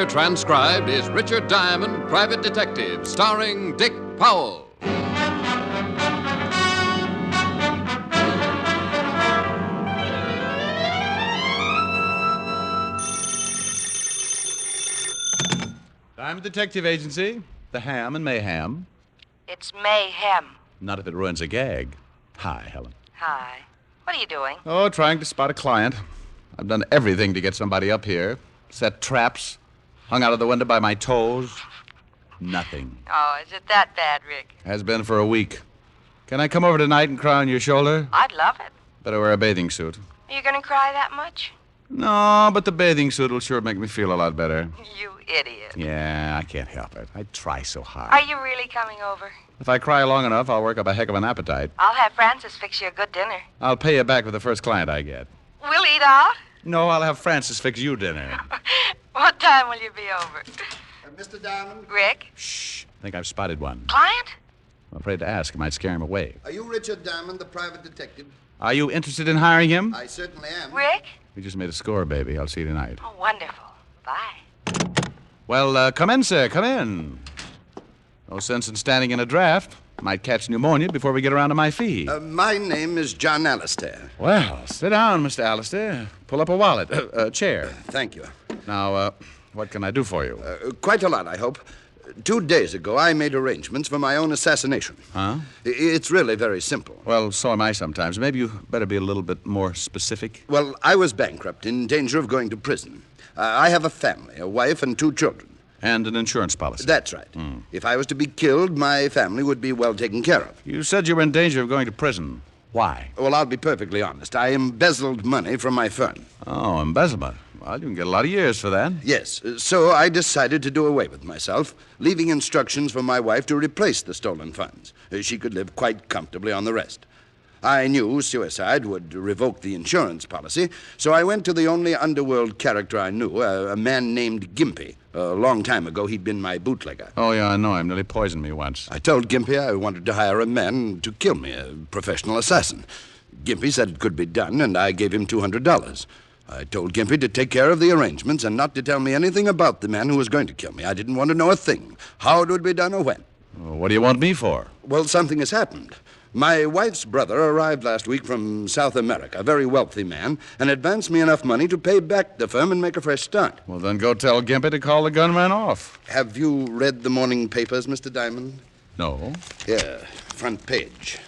here transcribed is Richard Diamond, Private Detective, starring Dick Powell. I'm Detective Agency, the Ham and Mayhem. It's mayhem. Not if it ruins a gag. Hi, Helen. Hi. What are you doing? Oh, trying to spot a client. I've done everything to get somebody up here. Set traps, hung out of the window by my toes. Nothing. Oh, is it that bad, Rick? Has been for a week. Can I come over tonight and cry on your shoulder? I'd love it. Better wear a bathing suit. Are you going to cry that much? No, but the bathing suit will sure make me feel a lot better. You idiot. Yeah, I can't help it. I try so hard. Are you really coming over? If I cry long enough, I'll work up a heck of an appetite. I'll have Francis fix you a good dinner. I'll pay you back for the first client I get. We'll eat out? No, I'll have Francis fix you dinner. What time will you be over? Mr. Diamond? Rick? Shh. I think I've spotted one. Client? I'm afraid to ask. I might scare him away. Are you Richard Diamond, the private detective? Are you interested in hiring him? I certainly am. Rick? We just made a score, baby. I'll see you tonight. Oh, wonderful. Bye. Well, come in, sir. Come in. No sense in standing in a draft. Might catch pneumonia before we get around to my fee. My name is John Alistair. Well, sit down, Mr. Alistair. Pull up a wallet. Chair. Thank you. Now, what can I do for you? Quite a lot, I hope. 2 days ago, I made arrangements for my own assassination. Huh? It's really very simple. Well, so am I sometimes. Maybe you better be a little bit more specific. Well, I was bankrupt, in danger of going to prison. I have a family, a wife and 2 children. And an insurance policy. That's right. If I was to be killed, my family would be well taken care of. You said you were in danger of going to prison. Why? Well, I'll be perfectly honest. I embezzled money from my firm. Oh, embezzlement. Well, you can get a lot of years for that. Yes, so I decided to do away with myself, leaving instructions for my wife to replace the stolen funds. She could live quite comfortably on the rest. I knew suicide would revoke the insurance policy, so I went to the only underworld character I knew, a man named Gimpy. A long time ago, he'd been my bootlegger. Oh, yeah, I know him. Nearly poisoned me once. I told Gimpy I wanted to hire a man to kill me, a professional assassin. Gimpy said it could be done, and I gave him $200. I told Gimpy to take care of the arrangements and not to tell me anything about the man who was going to kill me. I didn't want to know a thing, how it would be done or when. Well, what do you want me for? Well, something has happened. My wife's brother arrived last week from South America, a very wealthy man, and advanced me enough money to pay back the firm and make a fresh start. Well, then go tell Gimpy to call the gunman off. Have you read the morning papers, Mr. Diamond? No. Yeah, front page.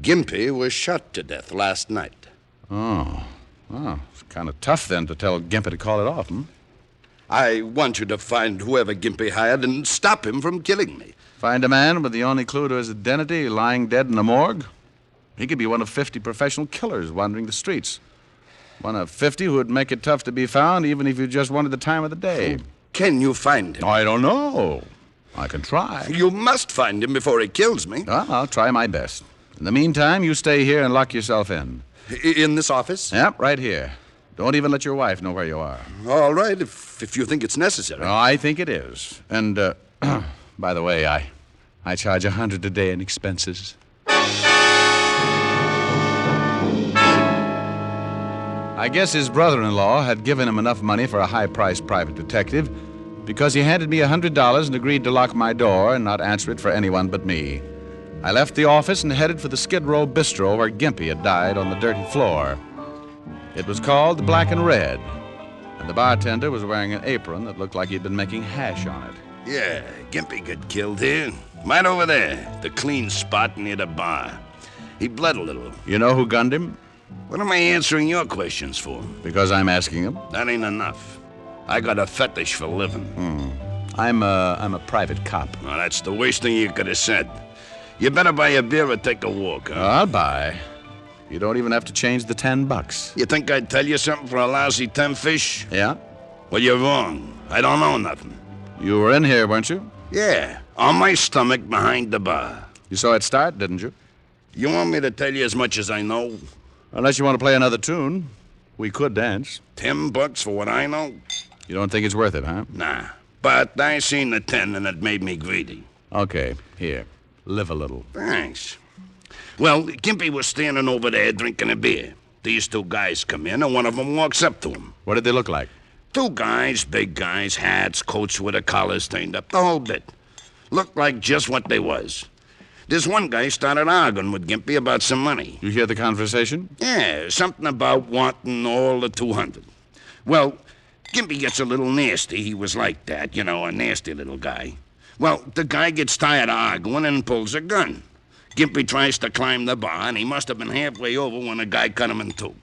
Gimpy was shot to death last night. Oh. Oh, it's kind of tough, then, to tell Gimpy to call it off, I want you to find whoever Gimpy hired and stop him from killing me. Find a man with the only clue to his identity lying dead in a morgue? He could be one of 50 professional killers wandering the streets. One of 50 who would make it tough to be found even if you just wanted the time of the day. Can you find him? I don't know. I can try. You must find him before he kills me. Well, I'll try my best. In the meantime, you stay here and lock yourself in. In this office? Yep, right here. Don't even let your wife know where you are. All right, if you think it's necessary. Oh, I think it is. And, by the way, I charge $100 a day in expenses. I guess his brother-in-law had given him enough money for a high-priced private detective because he handed me $100 and agreed to lock my door and not answer it for anyone but me. I left the office and headed for the Skid Row Bistro where Gimpy had died on the dirty floor. It was called the Black and Red, and the bartender was wearing an apron that looked like he'd been making hash on it. Yeah, Gimpy got killed here. Right over there, the clean spot near the bar. He bled a little. You know who gunned him? What am I answering your questions for? Because I'm asking him. That ain't enough. I got a fetish for living. I'm a private cop. Well, that's the worst thing you could have said. You better buy a beer or take a walk, huh? I'll buy. You don't even have to change the $10. You think I'd tell you something for a lousy 10 fish? Yeah? Well, you're wrong. I don't know nothing. You were in here, weren't you? Yeah, on my stomach behind the bar. You saw it start, didn't you? You want me to tell you as much as I know? Unless you want to play another tune. We could dance. $10 for what I know? You don't think it's worth it, huh? Nah. But I seen the 10 and it made me greedy. Okay, here. Live a little. Thanks. Well, Gimpy was standing over there drinking a beer. These 2 guys come in, and one of them walks up to him. What did they look like? Two guys, big guys, hats, coats with the collars turned up, the whole bit. Looked like just what they was. This one guy started arguing with Gimpy about some money. You hear the conversation? Yeah, something about wanting all the 200. Well, Gimpy gets a little nasty. He was like that, you know, a nasty little guy. Well, the guy gets tired of arguing and pulls a gun. Gimpy tries to climb the bar, and he must have been halfway over when the guy cut him in two.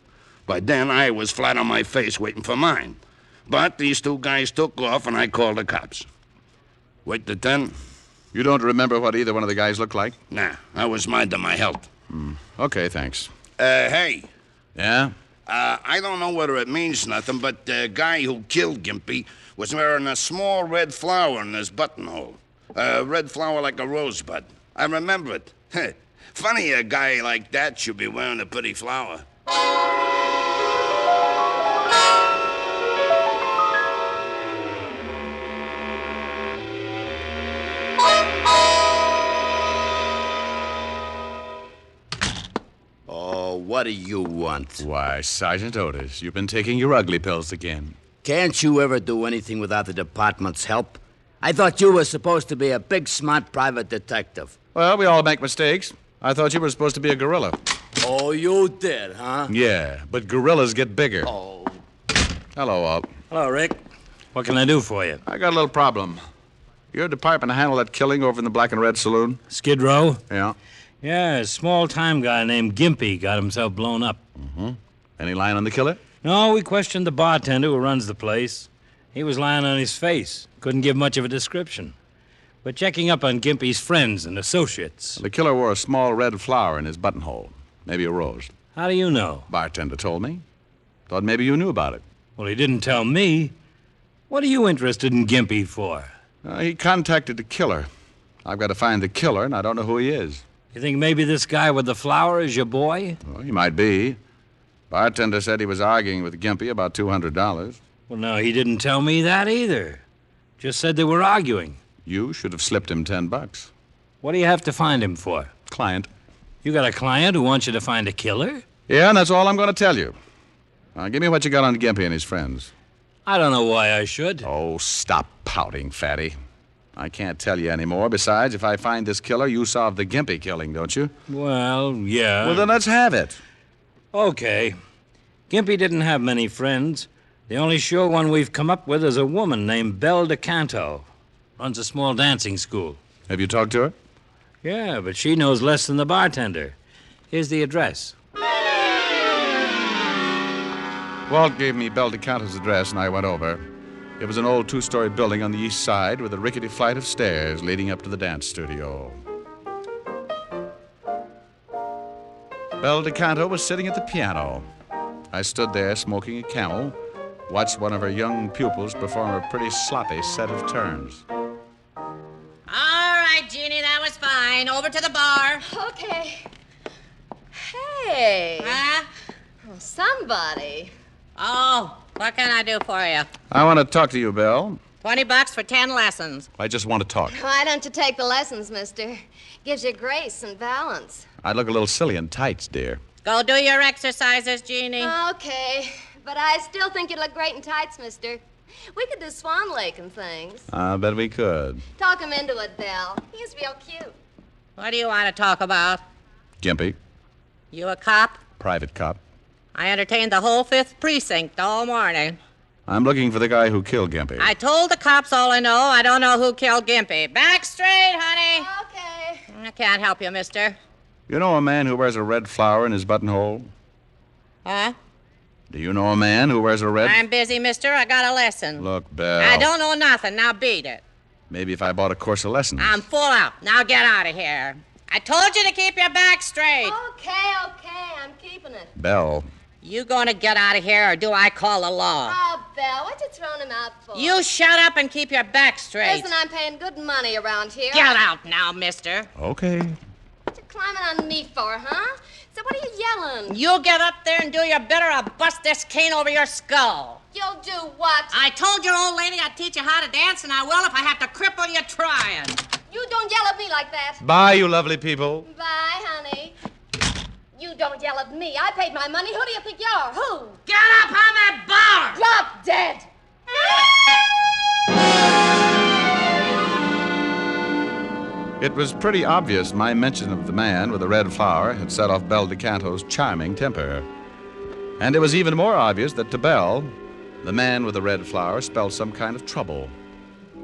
By then, I was flat on my face waiting for mine. But these two guys took off, and I called the cops. Wait till 10? You don't remember what either one of the guys looked like? Nah, I was minding my health. Okay, thanks. Hey. Yeah? I don't know whether it means nothing, but the guy who killed Gimpy was wearing a small red flower in his buttonhole. A red flower like a rosebud. I remember it. Funny a guy like that should be wearing a pretty flower. What do you want? Why, Sergeant Otis, you've been taking your ugly pills again. Can't you ever do anything without the department's help? I thought you were supposed to be a big, smart private detective. Well, we all make mistakes. I thought you were supposed to be a gorilla. Oh, you did, huh? Yeah, but gorillas get bigger. Oh. Hello, Walt. Hello, Rick. What can I do for you? I got a little problem. Your department handled that killing over in the Black and Red Saloon? Skid Row? Yeah. Yeah, a small-time guy named Gimpy got himself blown up. Any line on the killer? No, we questioned the bartender who runs the place. He was lying on his face. Couldn't give much of a description. We're checking up on Gimpy's friends and associates. The killer wore a small red flower in his buttonhole. Maybe a rose. How do you know? Bartender told me. Thought maybe you knew about it. Well, he didn't tell me. What are you interested in Gimpy for? He contacted the killer. I've got to find the killer, and I don't know who he is. You think maybe this guy with the flower is your boy? Well, he might be. Bartender said he was arguing with Gimpy about $200. Well, no, he didn't tell me that either. Just said they were arguing. You should have slipped him $10. What do you have to find him for? Client. You got a client who wants you to find a killer? Yeah, and that's all I'm going to tell you. Now, give me what you got on Gimpy and his friends. I don't know why I should. Oh, stop pouting, fatty. I can't tell you anymore. Besides, if I find this killer, you solve the Gimpy killing, don't you? Well, yeah. Well, then let's have it. Okay. Gimpy didn't have many friends. The only sure one we've come up with is a woman named Belle DeCanto. Runs a small dancing school. Have you talked to her? Yeah, but she knows less than the bartender. Here's the address. Walt gave me Belle DeCanto's address, and I went over. It was an old two-story building on the east side with a rickety flight of stairs leading up to the dance studio. Belle DeCanto was sitting at the piano. I stood there smoking a Camel, watched one of her young pupils perform a pretty sloppy set of turns. All right, Jeannie, that was fine. Over to the bar. Okay. Hey. Huh? Oh, somebody. Oh, what can I do for you? I want to talk to you, Belle. $20 for 10 lessons. I just want to talk. Why don't you take the lessons, mister? Gives you grace and balance. I look a little silly in tights, dear. Go do your exercises, Jeannie. Okay, but I still think you look great in tights, mister. We could do Swan Lake and things. I bet we could. Talk him into it, Belle. He's real cute. What do you want to talk about? Gimpy, You a cop? private cop. I entertained the whole 5th precinct all morning. I'm looking for the guy who killed Gimpy. I told the cops all I know. I don't know who killed Gimpy. Back straight, honey. Okay. I can't help you, mister. You know a man who wears a red flower in his buttonhole? Huh? Do you know a man who wears a red... I'm busy, mister. I got a lesson. Look, Belle. I don't know nothing. Now beat it. Maybe if I bought a course of lessons. I'm full out. Now get out of here. I told you to keep your back straight. Okay, I'm keeping it. Belle. You gonna get out of here, or do I call the law? Oh, Belle, what you throwing him out for? You shut up and keep your back straight. Listen, I'm paying good money around here. Get out now, mister. Okay. What you climbing on me for, huh? So what are you yelling? You get up there and do your bit, or I'll bust this cane over your skull. You'll do what? I told your old lady I'd teach you how to dance, and I will if I have to cripple you trying. You don't yell at me like that. Bye, you lovely people. Bye, honey. You don't yell at me. I paid my money. Who do you think you are? Who? Get up on that bar! Drop dead. It was pretty obvious my mention of the man with the red flower had set off Belle DeCanto's charming temper. And it was even more obvious that to Belle, the man with the red flower spelled some kind of trouble.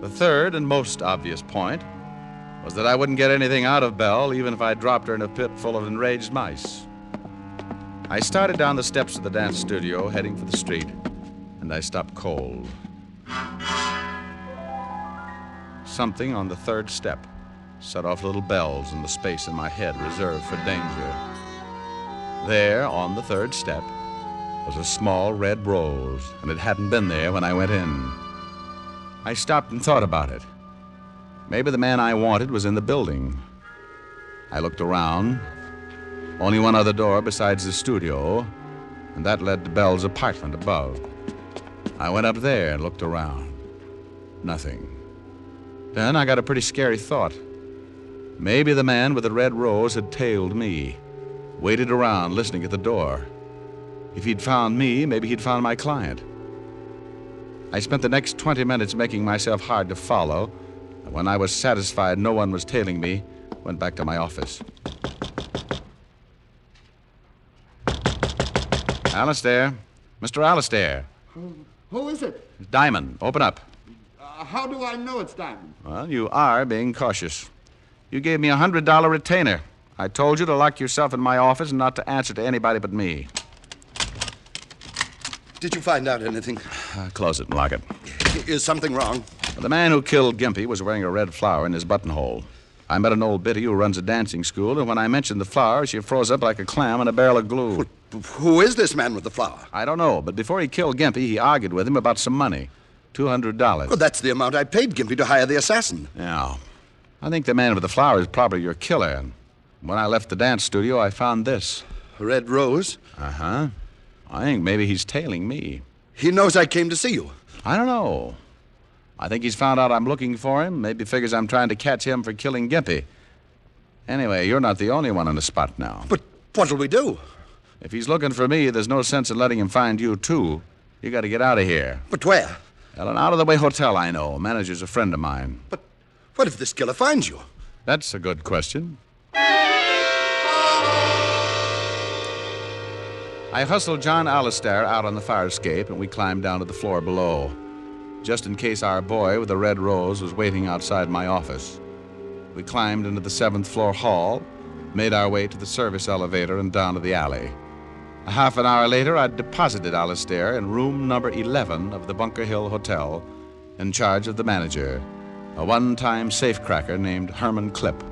The third and most obvious point was that I wouldn't get anything out of Belle even if I dropped her in a pit full of enraged mice. I started down the steps of the dance studio, heading for the street, and I stopped cold. Something on the third step set off little bells in the space in my head reserved for danger. There, on the third step, was a small red rose, and it hadn't been there when I went in. I stopped and thought about it. Maybe the man I wanted was in the building. I looked around. Only one other door besides the studio, and that led to Belle's apartment above. I went up there and looked around. Nothing. Then I got a pretty scary thought. Maybe the man with the red rose had tailed me, waited around listening at the door. If he'd found me, maybe he'd found my client. I spent the next 20 minutes making myself hard to follow, and when I was satisfied no one was tailing me, went back to my office. Alistair. Mr. Alistair. Who is it? It's Diamond. Open up. How do I know it's Diamond? Well, you are being cautious. You gave me a $100 retainer. I told you to lock yourself in my office and not to answer to anybody but me. Did you find out anything? Close it and lock it. Is something wrong? The man who killed Gimpy was wearing a red flower in his buttonhole. I met an old biddy who runs a dancing school, and when I mentioned the flower, she froze up like a clam in a barrel of glue. Who is this man with the flower? I don't know, but before he killed Gimpy, he argued with him about some money. $200. Well, that's the amount I paid Gimpy to hire the assassin. Yeah. I think the man with the flower is probably your killer. And when I left the dance studio, I found this. A red rose? Uh-huh. I think maybe he's tailing me. He knows I came to see you. I don't know. I think he's found out I'm looking for him. Maybe figures I'm trying to catch him for killing Gimpy. Anyway, you're not the only one on the spot now. But what'll we do? If he's looking for me, there's no sense in letting him find you, too. You got to get out of here. But where? Well, an out-of-the-way hotel I know. Manager's a friend of mine. But what if this killer finds you? That's a good question. I hustled John Alistair out on the fire escape, and we climbed down to the floor below, just in case our boy with the red rose was waiting outside my office. We climbed into the 7th floor hall, made our way to the service elevator and down to the alley. A half an hour later, I'd deposited Alistair in room number 11 of the Bunker Hill Hotel, in charge of the manager, a one-time safecracker named Herman Clipp.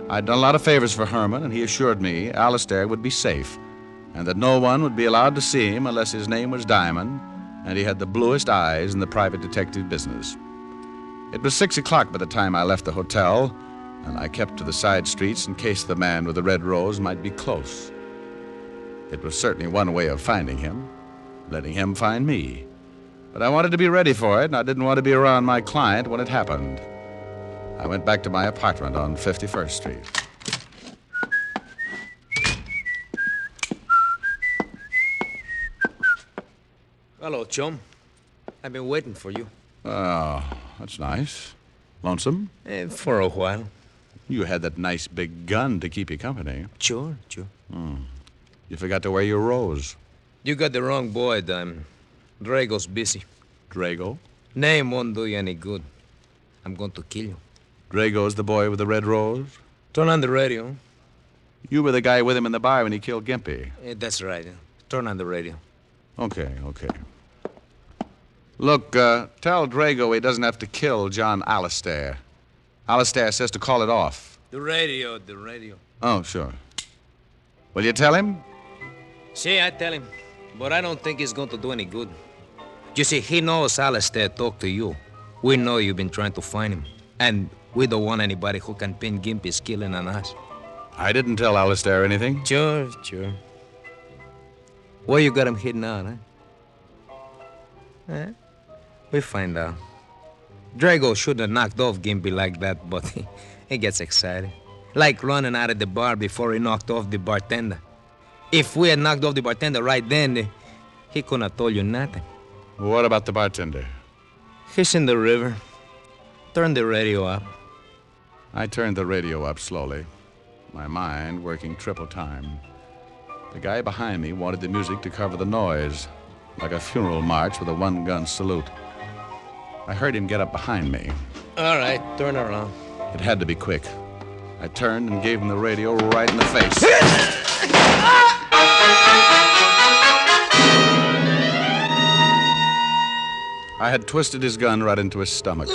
I'd done a lot of favors for Herman, and he assured me Alistair would be safe, and that no one would be allowed to see him unless his name was Diamond, and he had the bluest eyes in the private detective business. It was 6 o'clock by the time I left the hotel, and I kept to the side streets in case the man with the red rose might be close. It was certainly one way of finding him, letting him find me. But I wanted to be ready for it, and I didn't want to be around my client when it happened. I went back to my apartment on 51st Street. Hello, chum. I've been waiting for you. Oh, that's nice. Lonesome? For a while. You had that nice big gun to keep you company. Sure. You forgot to wear your rose. You got the wrong boy, Diamond. Drago's busy. Drago? Name won't do you any good. I'm going to kill you. Drago's the boy with the red rose? Turn on the radio. You were the guy with him in the bar when he killed Gimpy. That's right. Turn on the radio. Okay. Look, tell Drago he doesn't have to kill John Alistair. Alistair says to call it off. The radio. Oh, sure. Will you tell him? See, I tell him. But I don't think it's going to do any good. You see, he knows Alistair talked to you. We know you've been trying to find him. And we don't want anybody who can pin Gimpy's killing on us. I didn't tell Alistair anything. Sure. Where you got him hidden out, huh? We find out. Drago should have knocked off Gimpy like that, but he gets excited. Like running out of the bar before he knocked off the bartender. If we had knocked off the bartender right then, he couldn't have told you nothing. What about the bartender? He's in the river. Turn the radio up. I turned the radio up slowly, my mind working triple time. The guy behind me wanted the music to cover the noise, like a funeral march with a one-gun salute. I heard him get up behind me. All right, turn around. It had to be quick. I turned and gave him the radio right in the face. I had twisted his gun right into his stomach.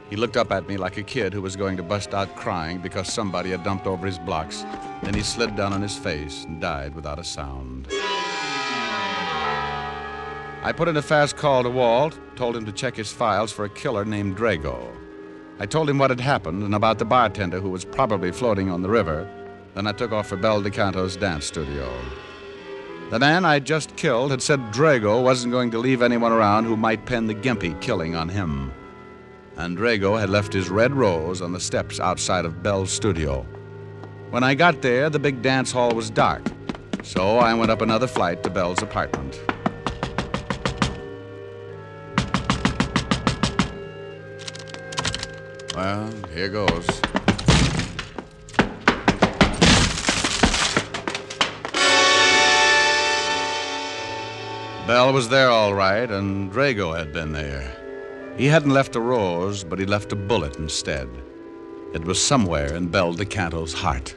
He looked up at me like a kid who was going to bust out crying because somebody had dumped over his blocks. Then he slid down on his face and died without a sound. I put in a fast call to Walt, told him to check his files for a killer named Drago. I told him what had happened and about the bartender who was probably floating on the river. Then I took off for Bel DeCanto's dance studio. The man I'd just killed had said Drago wasn't going to leave anyone around who might pin the Gimpy killing on him. And Drago had left his red rose on the steps outside of Bel's studio. When I got there, the big dance hall was dark, so I went up another flight to Bel's apartment. Well, here goes. Bel was there all right, and Drago had been there. He hadn't left a rose, but he left a bullet instead. It was somewhere in Bel DeCanto's heart.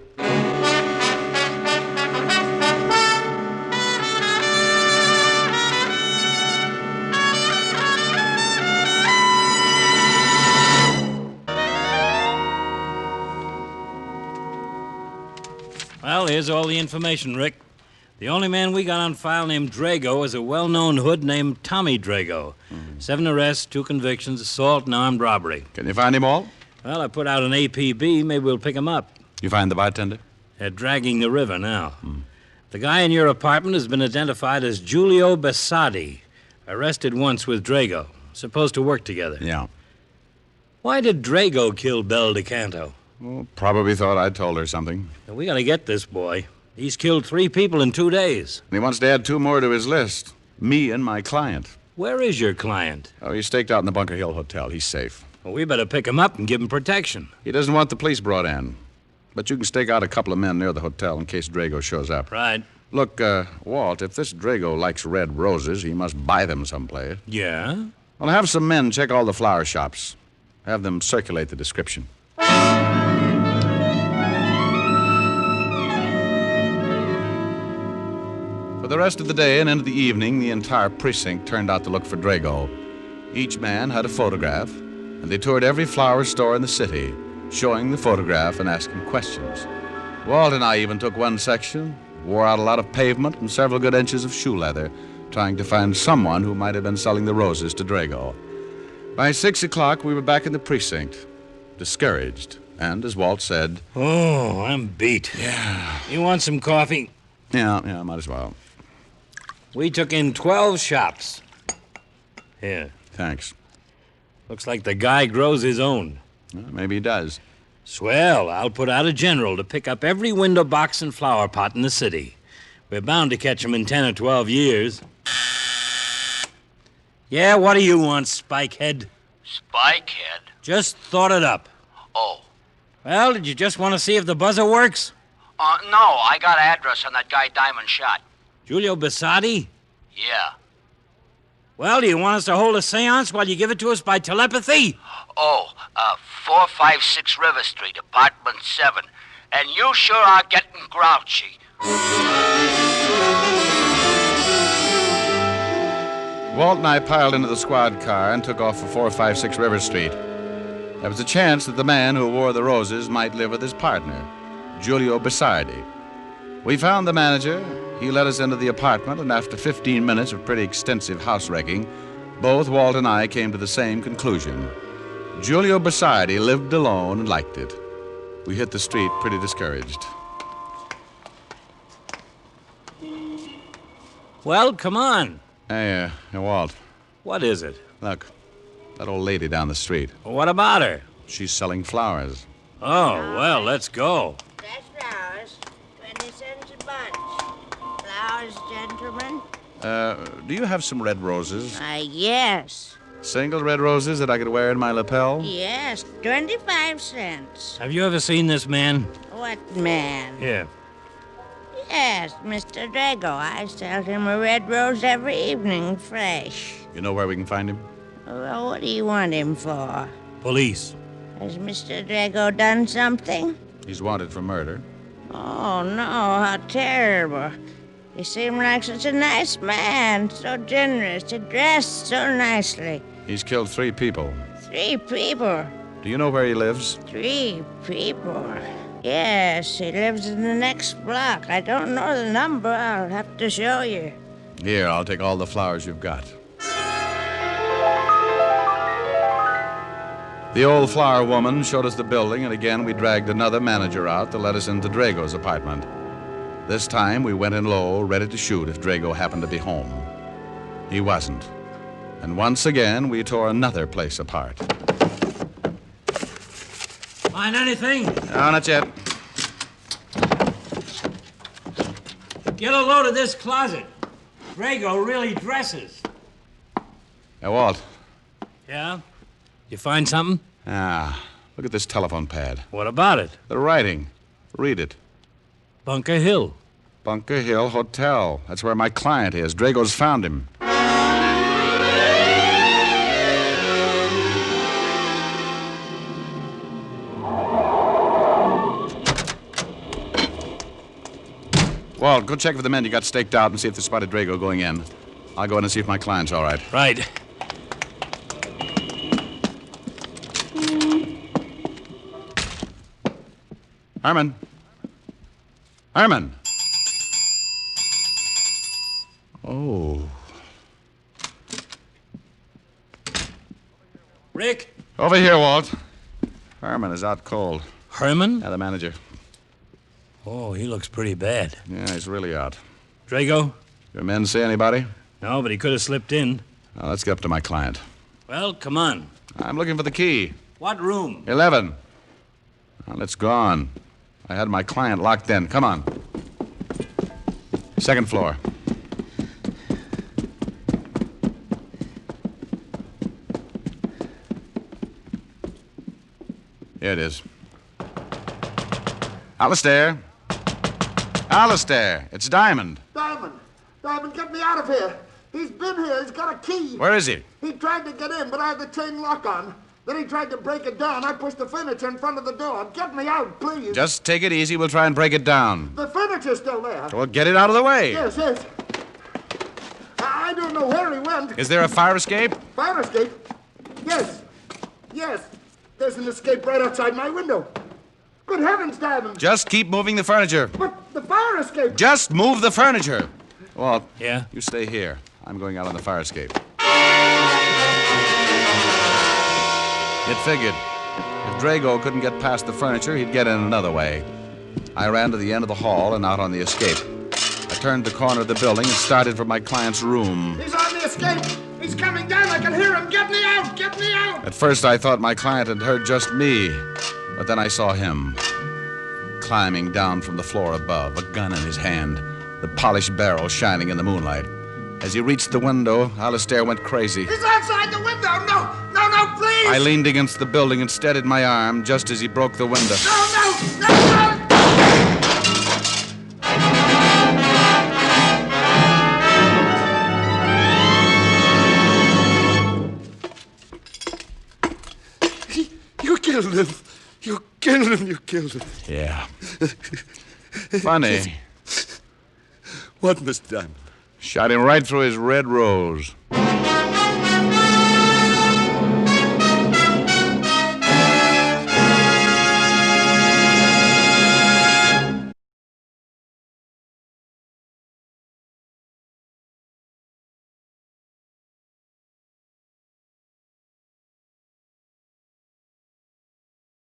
Well, here's all the information, Rick. The only man we got on file named Drago is a well-known hood named Tommy Drago. 7 arrests, 2 convictions, assault and armed robbery. Can you find him all? Well, I put out an APB. Maybe we'll pick him up. You find the bartender? They're dragging the river now. The guy in your apartment has been identified as Giulio Basadi. Arrested once with Drago. Supposed to work together. Yeah. Why did Drago kill Bel DeCanto? Well, probably thought I told her something. Now, we gotta get this boy. He's killed 3 people in 2 days. And he wants to add 2 more to his list. Me and my client. Where is your client? Oh, he's staked out in the Bunker Hill Hotel. He's safe. Well, we better pick him up and give him protection. He doesn't want the police brought in. But you can stake out a couple of men near the hotel in case Drago shows up. Right. Look, Walt, if this Drago likes red roses, he must buy them someplace. Yeah? Well, have some men check all the flower shops. Have them circulate the description. For the rest of the day and into the evening, the entire precinct turned out to look for Drago. Each man had a photograph, and they toured every flower store in the city, showing the photograph and asking questions. Walt and I even took one section, wore out a lot of pavement and several good inches of shoe leather, trying to find someone who might have been selling the roses to Drago. By 6 o'clock, we were back in the precinct, discouraged, and, as Walt said... Oh, I'm beat. Yeah. You want some coffee? Yeah, might as well. We took in 12 shops. Here. Thanks. Looks like the guy grows his own. Well, maybe he does. Swell. I'll put out a general to pick up every window box and flower pot in the city. We're bound to catch him in 10 or 12 years. Yeah, what do you want, Spikehead? Spikehead? Just thought it up. Oh. Well, did you just want to see if the buzzer works? No, I got an address on that guy Diamond shot. Giulio Basadi? Yeah. Well, do you want us to hold a seance while you give it to us by telepathy? 456 River Street, apartment 7. And you sure are getting grouchy. Walt and I piled into the squad car and took off for 456 River Street. There was a chance that the man who wore the roses might live with his partner, Giulio Basardi. We found the manager. He let us into the apartment, and after 15 minutes of pretty extensive house wrecking, both Walt and I came to the same conclusion. Giulio Basardi lived alone and liked it. We hit the street pretty discouraged. Well, come on. Hey, Walt. What is it? Look, that old lady down the street. Well, what about her? She's selling flowers. Oh, well, let's go. Fresh flowers, 20 cents a bunch. Flowers, gentlemen? Do you have some red roses? Yes. Single red roses that I could wear in my lapel? Yes, 25 cents. Have you ever seen this man? What man? Here. Yes, Mr. Drago. I sell him a red rose every evening, fresh. You know where we can find him? Well, what do you want him for? Police. Has Mr. Drago done something? He's wanted for murder. Oh, no, how terrible. He seemed like such a nice man, so generous. He dressed so nicely. He's killed 3 people. 3 people. Do you know where he lives? 3 people. Yes, he lives in the next block. I don't know the number. I'll have to show you. Here, I'll take all the flowers you've got. The old flower woman showed us the building, and again we dragged another manager out to let us into Drago's apartment. This time we went in low, ready to shoot if Drago happened to be home. He wasn't. And once again, we tore another place apart. Find anything? No, not yet. Get a load of this closet. Drago really dresses. Hey, Walt. Yeah? You find something? Look at this telephone pad. What about it? The writing. Read it. Bunker Hill. Bunker Hill Hotel. That's where my client is. Drago's found him. Walt, go check for the men you got staked out and see if they spotted Drago going in. I'll go in and see if my client's all right. Right. Herman. Herman. Oh. Rick? Over here, Walt. Herman is out cold. Herman? Yeah, the manager. Oh, he looks pretty bad. Yeah, he's really out. Drago? Your men see anybody? No, but he could have slipped in. Now, let's get up to my client. Well, come on. I'm looking for the key. What room? 11. Well, it's gone. I had my client locked in. Come on. 2nd floor. Here it is. Alistair. Alistair, it's Diamond. Diamond, get me out of here. He's been here. He's got a key. Where is he? He tried to get in, but I had the chain lock on. Then he tried to break it down. I pushed the furniture in front of the door. Get me out, please. Just take it easy. We'll try and break it down. The furniture's still there. Well, get it out of the way. Yes. I don't know where he went. Is there a fire escape? Fire escape? Yes. There's an escape right outside my window. Good heavens, Diamond. Just keep moving the furniture. But the fire escape... Just move the furniture. Walt. Yeah? You stay here. I'm going out on the fire escape. It figured. If Drago couldn't get past the furniture, he'd get in another way. I ran to the end of the hall and out on the escape. I turned the corner of the building and started for my client's room. He's on the escape. He's coming down. I can hear him. Get me out. Get me out. At first, I thought my client had heard just me. But then I saw him climbing down from the floor above, a gun in his hand, the polished barrel shining in the moonlight. As he reached the window, Alistair went crazy. He's outside the window. No, please. I leaned against the building and steadied my arm just as he broke the window. No. You killed him. You killed him. Yeah. Funny. What, Miss Diamond? Shot him right through his red rose.